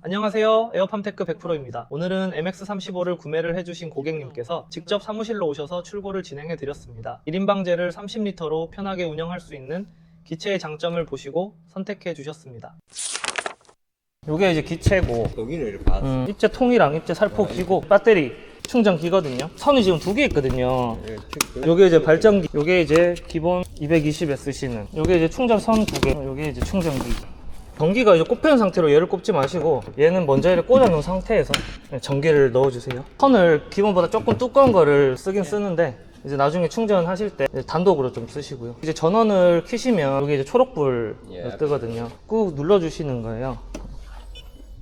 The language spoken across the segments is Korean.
안녕하세요. 에어팜테크 100%입니다. 오늘은 MX35를 구매를 해주신 고객님께서 직접 사무실로 오셔서 출고를 진행해 드렸습니다. 1인 방제를 30리터로 편하게 운영할 수 있는 기체의 장점을 보시고 선택해 주셨습니다. 요게 이제 기체고, 여기를 이렇게 봤어. 입재 통이랑 입재 살포기고 배터리 충전기거든요. 선이 지금 두 개 있거든요. 요게 이제 발전기, 요게 이제 기본 220에 쓰시는, 요게 이제 충전선 두 개, 요게 이제 충전기. 전기가 이제 꼽혀있는 상태로 얘를 꼽지 마시고 얘는 먼저 얘를 꽂아 놓은 상태에서 전기를 넣어주세요. 선을 기본보다 조금 두꺼운 거를 쓰긴 쓰는데 이제 나중에 충전하실 때 단독으로 좀 쓰시고요. 이제 전원을 켜시면 여기 이제 초록불 뜨거든요. 꾹 눌러주시는 거예요.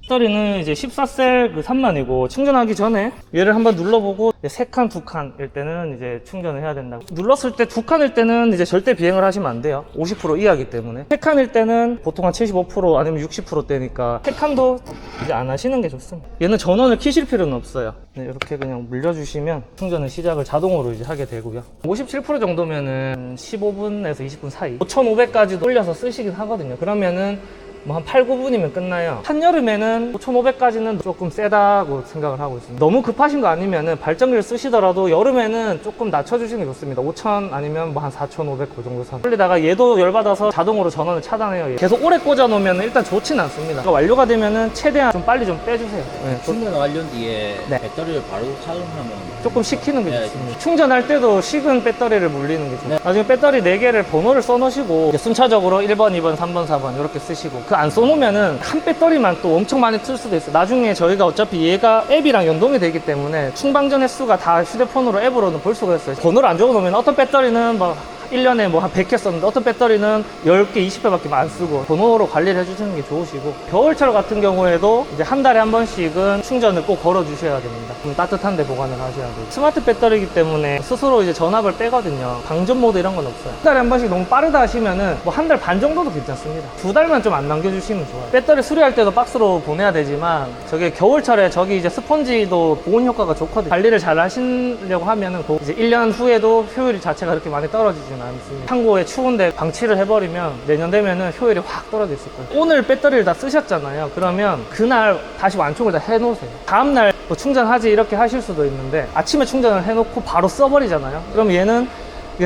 배터리는 이제 14셀 그 3만이고 충전하기 전에 얘를 한번 눌러보고 3칸, 2칸일 때는 이제 충전을 해야 된다고. 눌렀을 때 2칸일 때는 이제 절대 비행을 하시면 안 돼요. 50% 이하기 때문에. 3칸일 때는 보통 한 75% 아니면 60%대니까 3칸도 이제 안 하시는 게 좋습니다. 얘는 전원을 켜실 필요는 없어요. 네, 이렇게 그냥 물려주시면 충전을 시작을 자동으로 이제 하게 되고요. 57% 정도면은 15분에서 20분 사이 5500까지도 올려서 쓰시긴 하거든요. 그러면은 뭐 한 8, 9분이면 끝나요. 한여름에는 5500까지는 조금 세다고 생각을 하고 있습니다. 너무 급하신 거 아니면은 발전기를 쓰시더라도 여름에는 조금 낮춰주시는 게 좋습니다. 5000 아니면 뭐 한 4500 그 정도 선. 돌리다가 얘도 열받아서 자동으로 전원을 차단해요. 계속 오래 꽂아 놓으면 일단 좋진 않습니다. 그러니까 완료가 되면은 최대한 좀 빨리 좀 빼주세요. 네, 충전 완료 뒤에 네. 배터리를 바로 차단하면 조금 식히는 게 네, 좋습니다. 충전할 때도 식은 배터리를 물리는 게 좋아요. 나중에 배터리 4개를 번호를 써놓으시고 이제 순차적으로 1번, 2번, 3번, 4번 이렇게 쓰시고 그 안 써놓으면은 한 배터리만 또 엄청 많이 틀 수도 있어요. 나중에 저희가 어차피 얘가 앱이랑 연동이 되기 때문에 충방전 횟수가 다 휴대폰으로 앱으로는 볼 수가 있어요. 번호를 안 적어놓으면 어떤 배터리는 막 1년에 뭐 한 100회 썼는데 어떤 배터리는 10개, 20회밖에 안 쓰고 번호로 관리를 해주시는 게 좋으시고 겨울철 같은 경우에도 이제 한 달에 한 번씩은 충전을 꼭 걸어 주셔야 됩니다. 그럼 따뜻한 데 보관을 하셔야 돼요. 스마트 배터리이기 때문에 스스로 이제 전압을 빼거든요. 방전 모드 이런 건 없어요. 한 달에 한 번씩 너무 빠르다 하시면은 뭐 한 달 반 정도도 괜찮습니다. 2달만 좀 안 남겨주시면 좋아요. 배터리 수리할 때도 박스로 보내야 되지만 저게 겨울철에 저기 이제 스펀지도 보온 효과가 좋거든요. 관리를 잘 하시려고 하면은 이제 1년 후에도 효율 자체가 그렇게 많이 떨어지지는 않습니다. 창고에 추운데 방치를 해버리면 내년 되면은 효율이 확 떨어져 있을 거예요. 오늘 배터리를 다 쓰셨잖아요. 그러면 그날 다시 완충을 다 해놓으세요. 다음날 뭐 충전하지 이렇게 하실 수도 있는데 아침에 충전을 해놓고 바로 써버리잖아요. 그럼 얘는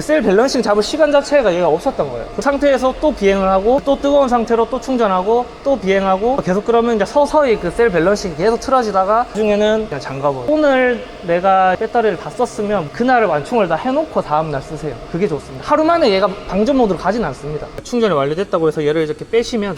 셀 밸런싱 잡을 시간 자체가 얘가 없었던 거예요. 그 상태에서 또 비행을 하고 또 뜨거운 상태로 또 충전하고 또 비행하고 계속 그러면 이제 서서히 그 셀 밸런싱이 계속 틀어지다가 나중에는 그냥 잠가버려요. 오늘 내가 배터리를 다 썼으면 그날을 완충을 다 해놓고 다음날 쓰세요. 그게 좋습니다. 하루 만에 얘가 방전 모드로 가진 않습니다. 충전이 완료됐다고 해서 얘를 이렇게 빼시면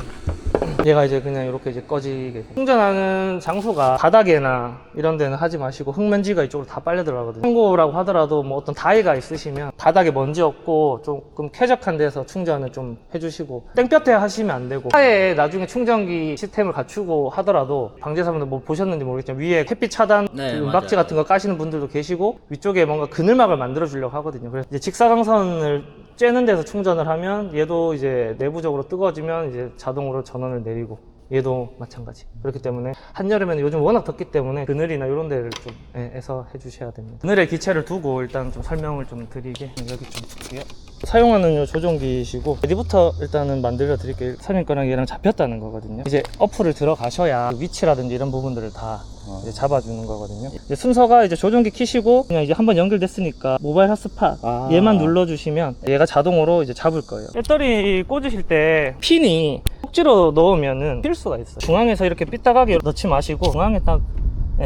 얘가 이제 그냥 이렇게 이제 꺼지게 돼요. 충전하는 장소가 바닥에나 이런 데는 하지 마시고 흙먼지가 이쪽으로 다 빨려 들어가거든요. 창고라고 하더라도 뭐 어떤 다이가 있으시면 바닥에 먼지 없고 조금 쾌적한 데서 충전을 좀 해주시고 땡볕에 하시면 안 되고 차에 나중에 충전기 시스템을 갖추고 하더라도 방제사분들 뭐 보셨는지 모르겠지만 위에 햇빛 차단 은박지 같은 거 까시는 분들도 계시고 위쪽에 뭔가 그늘막을 만들어 주려고 하거든요. 그래서 이제 직사광선을 쬐는 데서 충전을 하면 얘도 이제 내부적으로 뜨거워지면 이제 자동으로 전원을 내리고 얘도 마찬가지. 그렇기 때문에 한여름에는 요즘 워낙 덥기 때문에 그늘이나 이런 데를 좀 해서 해주셔야 됩니다. 그늘에 기체를 두고 일단 좀 설명을 좀 드리게 여기 좀 볼게요. 사용하는 요 조종기이시고 어디부터 일단은 만들어 드릴게요. 선임 거랑 얘랑 잡혔다는 거거든요. 이제 어플을 들어가셔야 위치라든지 이런 부분들을 다 이제 잡아주는 거거든요. 이제 순서가 이제 조종기 키시고 그냥 이제 한번 연결됐으니까 모바일 핫스팟 얘만 눌러주시면 얘가 자동으로 이제 잡을 거예요. 배터리 꽂으실 때 핀이 꼭지로 넣으면은 튈 수가 있어요. 중앙에서 이렇게 삐딱하게 넣지 마시고 중앙에 딱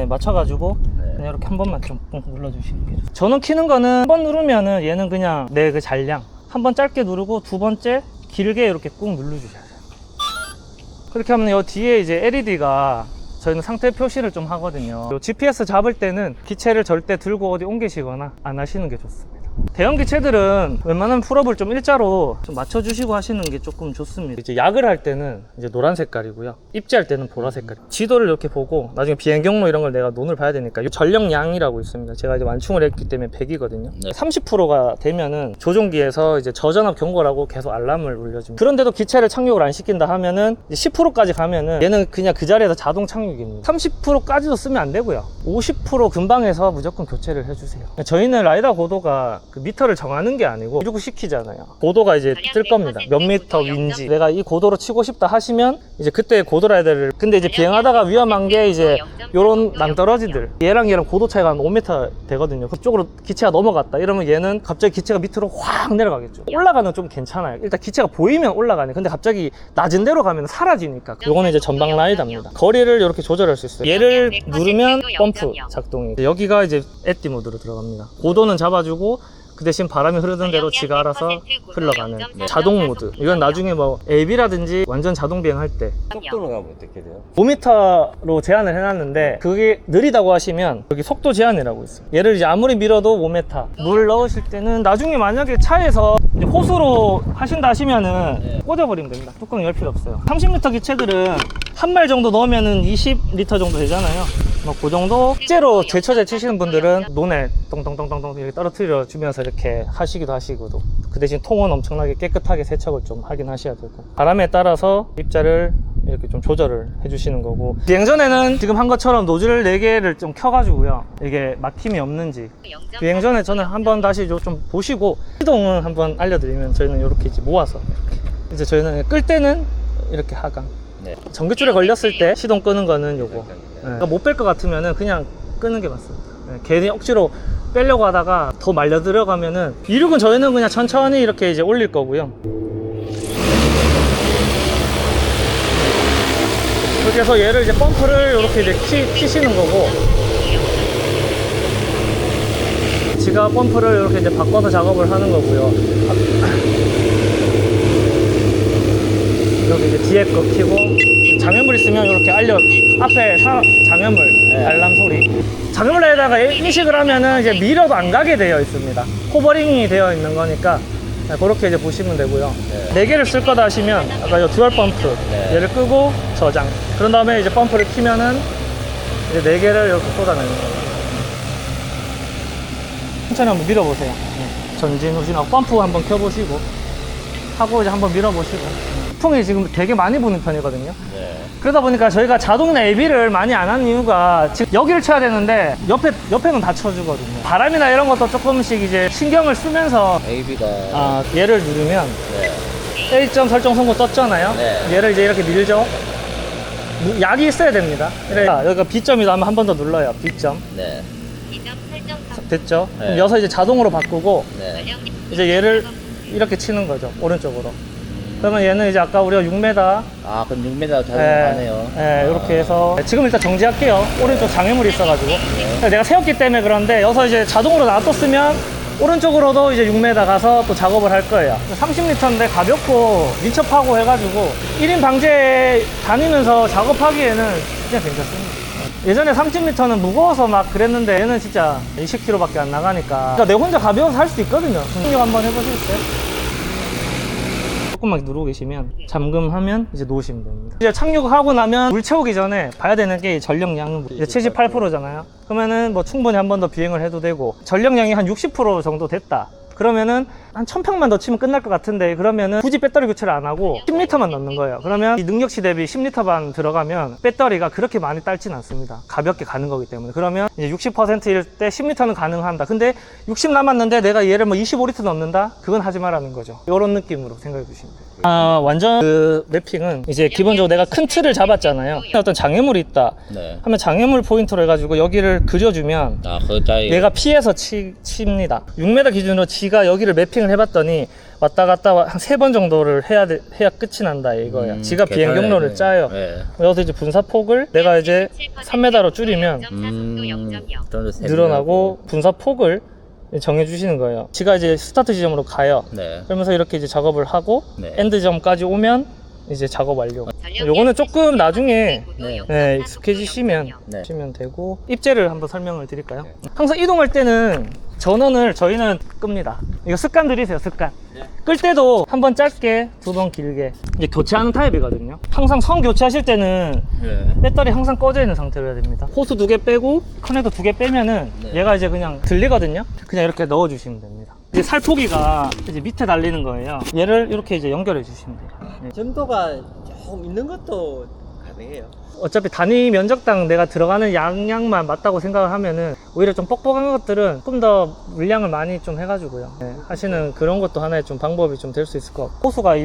맞춰가지고 그냥 이렇게 한 번만 좀 눌러주시는 게 좋아요. 전원 키는 거는 한 번 누르면은 얘는 그냥 내 그 잔량 한 번 짧게 누르고 두 번째 길게 이렇게 꾹 눌러주셔야 돼요. 그렇게 하면 이 뒤에 이제 LED가 저희는 상태 표시를 좀 하거든요. GPS 잡을 때는 기체를 절대 들고 어디 옮기시거나 안 하시는 게 좋습니다. 대형 기체들은 웬만하면 풀업을 좀 일자로 좀 맞춰주시고 하시는 게 조금 좋습니다. 이제 약을 할 때는 이제 노란 색깔이고요. 입지할 때는 보라 색깔. 지도를 이렇게 보고 나중에 비행 경로 이런 걸 내가 논을 봐야 되니까 이 전력량이라고 있습니다. 제가 이제 완충을 했기 때문에 100이거든요. 30%가 되면은 조종기에서 이제 저전압 경고라고 계속 알람을 울려줍니다. 그런데도 기체를 착륙을 안 시킨다 하면은 10%까지 가면은 얘는 그냥 그 자리에서 자동 착륙입니다. 30%까지도 쓰면 안 되고요. 50% 근방에서 무조건 교체를 해주세요. 저희는 라이다 고도가 그 미터를 정하는 게 아니고 이러고 시키잖아요. 고도가 이제 뜰 겁니다. 몇 미터 윈지. 내가 이 고도로 치고 싶다 하시면 이제 그때 고도 라이더를, 근데 이제 비행하다가 위험한 게 이제 요런 낭떠러지들, 얘랑 고도 차이가 한 5m 되거든요. 그쪽으로 기체가 넘어갔다 이러면 얘는 갑자기 기체가 밑으로 확 내려가겠죠. 올라가는 건 좀 괜찮아요. 일단 기체가 보이면 올라가네. 근데 갑자기 낮은 데로 가면 사라지니까. 요거는 이제 전방 라이더입니다. 거리를 이렇게 조절할 수 있어요. 얘를 누르면 펌프 작동이, 여기가 이제 에띠 모드로 들어갑니다. 고도는 잡아주고 그 대신 바람이 흐르는 대로 지가 알아서 흘러가는 자동 모드. 이건 나중에 뭐 AB라든지 완전 자동 비행할 때 속도로 가면 어떻게 돼요? 5m로 제한을 해놨는데, 그게 느리다고 하시면 여기 속도 제한이라고 있어요. 얘를 이제 아무리 밀어도 5m. 물 넣으실 때는 나중에 만약에 차에서 이제 호수로 하신다 하시면은 꽂아버리면 됩니다. 뚜껑 열 필요 없어요. 30m 기체들은 한 마리 정도 넣으면은 20리터 정도 되잖아요. 뭐 그 정도. 실제로 제처제 치시는 분들은 논에 똥똥똥똥똥 이렇게 떨어뜨려 주면서 이렇게 하시기도 하시고도, 그 대신 통은 엄청나게 깨끗하게 세척을 좀 하긴 하셔야 되고, 바람에 따라서 입자를 이렇게 좀 조절을 해주시는 거고, 비행 전에는 지금 한 것처럼 노즐 4개를 좀 켜가지고요, 이게 막힘이 없는지 비행 전에 저는 한번 다시 좀 보시고, 시동은 한번 알려드리면, 저희는 이렇게 이제 모아서 이제 저희는 끌 때는 이렇게 하강, 전기줄에 걸렸을 때 시동 끄는 거는 요거. 그러니까 못 뺄 것 같으면은 그냥 끄는 게 맞습니다. 괜히 억지로 빼려고 하다가 더 말려 들어가면은, 이륙은 저희는 그냥 천천히 이렇게 이제 올릴 거고요. 그렇게 해서 얘를 이제 펌프를 이렇게 이제 키시는 거고, 지가 펌프를 이렇게 이제 바꿔서 작업을 하는 거고요. 여기 이제 뒤에 거 키고, 장애물 있으면 이렇게 앞에 장애물 알람 소리. 장애물에다가 인식을 하면은 이제 밀어도 안 가게 되어 있습니다. 호버링이 되어 있는 거니까 그렇게 이제 보시면 되고요. 4개를 쓸 거다 하시면 아까 이 듀얼 펌프, 얘를 끄고 저장. 그런 다음에 이제 펌프를 키면은 이제 4개를 이렇게 쏟아내는 거예요. 천천히 한번 밀어보세요. 전진 후진하고 펌프 한번 켜보시고 하고 이제 한번 밀어보시고. 풍이 지금 되게 많이 부는 편이거든요. 그러다 보니까 저희가 자동 AB를 많이 안 하는 이유가, 지금 여기를 쳐야 되는데 옆에는 다 쳐주거든요. 바람이나 이런 것도 조금씩 이제 신경을 쓰면서 AB가 얘를 누르면 A점 설정 성공 떴잖아요. 얘를 이제 이렇게 밀죠. 약이 있어야 됩니다. 여기가 B점이다 하면 한 번 더 눌러요. B점. 됐죠? 그럼 여기서 이제 자동으로 바꾸고 이제 얘를 이렇게 치는 거죠. 오른쪽으로. 그러면 얘는 이제 아까 우리가 6m. 그럼 6m 자동하네요. 이렇게 해서 지금 일단 정지할게요. 오른쪽 장애물이 있어가지고. 내가 세웠기 때문에 그런데 여기서 이제 자동으로 놔뒀으면 오른쪽으로도 이제 6m 가서 또 작업을 할 거예요. 30m인데 가볍고 민첩하고 해가지고 1인 방제 다니면서 작업하기에는 진짜 괜찮습니다. 예전에 30m는 무거워서 막 그랬는데 얘는 진짜 20kg밖에 안 나가니까, 그러니까 내 혼자 가벼워서 할 수 있거든요. 충격 한번 해보실 때 조금만 누르고 계시면 잠금하면 이제 놓으시면 됩니다. 이제 착륙하고 나면 물 채우기 전에 봐야 되는 게 전력량. 이제 78%잖아요. 그러면은 뭐 충분히 한 번 더 비행을 해도 되고, 전력량이 한 60% 정도 됐다. 그러면은 한 1000평만 더 치면 끝날 것 같은데, 그러면은 굳이 배터리 교체를 안 하고 10리터만 넣는 거예요. 그러면 이 능력치 대비 10리터 반 들어가면 배터리가 그렇게 많이 딸진 않습니다. 가볍게 가는 거기 때문에. 그러면 이제 60%일 때 10리터는 가능한다. 근데 60 남았는데 내가 얘를 뭐 25리터 넣는다? 그건 하지 말라는 거죠. 이런 느낌으로 생각해 주시면 돼요. 완전 그 맵핑은 이제 기본적으로 내가 큰 틀을 잡았잖아요. 어떤 장애물이 있다 하면 장애물 포인트로 해가지고 여기를 그려주면 얘가 피해서 칩니다. 6m 기준으로 지가 여기를 매핑을 해봤더니 왔다 갔다 한 3번 정도를 해야 끝이 난다 이거예요. 지가 비행 경로를 짜요. 여기서 이제 분사폭을 내가 이제 3m로 줄이면 늘어나고, 분사폭을 정해주시는 거예요. 지가 이제 스타트 지점으로 가요. 그러면서 이렇게 이제 작업을 하고 엔드점까지 오면 이제 작업 완료. 요거는 조금 나중에 익숙해지시면 하시면 되고, 입재를 한번 설명을 드릴까요? 항상 이동할 때는 전원을 저희는 끕니다. 이거 습관 들이세요, 습관. 끌 때도 한 번 짧게, 2번 길게. 이제 교체하는 타입이거든요. 항상 선 교체하실 때는 배터리 항상 꺼져 있는 상태로 해야 됩니다. 호스 2개 빼고 커넥터 2개 빼면은 얘가 이제 그냥 들리거든요. 그냥 이렇게 넣어 주시면 됩니다. 이제 살포기가 이제 밑에 달리는 거예요. 얘를 이렇게 이제 연결해 주시면 돼요. 점도가 조금 있는 것도 가능해요. 어차피 단위 면적당 내가 들어가는 양량만 맞다고 생각을 하면은 오히려 좀 뻑뻑한 것들은 좀 더 물량을 많이 좀 해가지고요. 네, 하시는 그런 것도 하나의 좀 방법이 좀 될 수 있을 것 같고, 호수가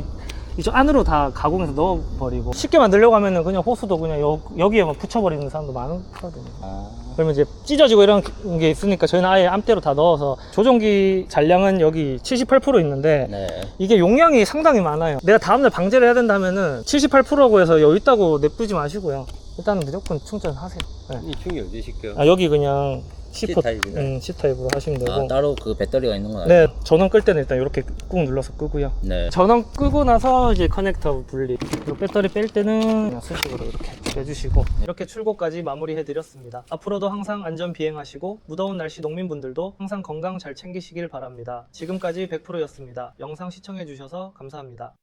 이쪽 안으로 다 가공해서 넣어버리고, 쉽게 만들려고 하면은 그냥 호수도 그냥 여기에만 붙여버리는 사람도 많거든요. 그러면 이제 찢어지고 이런 게 있으니까 저희는 아예 암대로 다 넣어서, 조종기 잔량은 여기 78% 있는데 네. 이게 용량이 상당히 많아요. 내가 다음날 방제를 해야 된다면은 78%라고 해서 여유 있다고 냅두지 마시고요. 일단은 무조건 충전하세요. 네. 이 충이 어디 시켜요? 여기 그냥 C타입이네. C타입으로 하시면 되고. 아, 따로 그 배터리가 있는 건 아니에요? 네, 전원 끌 때는 일단 이렇게 꾹 눌러서 끄고요. 네. 전원 끄고 나서 이제 커넥터 분리. 그리고 배터리 뺄 때는 그냥 수식으로 이렇게 빼주시고, 이렇게 출고까지 마무리해 드렸습니다. 앞으로도 항상 안전 비행하시고, 무더운 날씨 농민분들도 항상 건강 잘 챙기시길 바랍니다. 지금까지 100%였습니다. 영상 시청해 주셔서 감사합니다.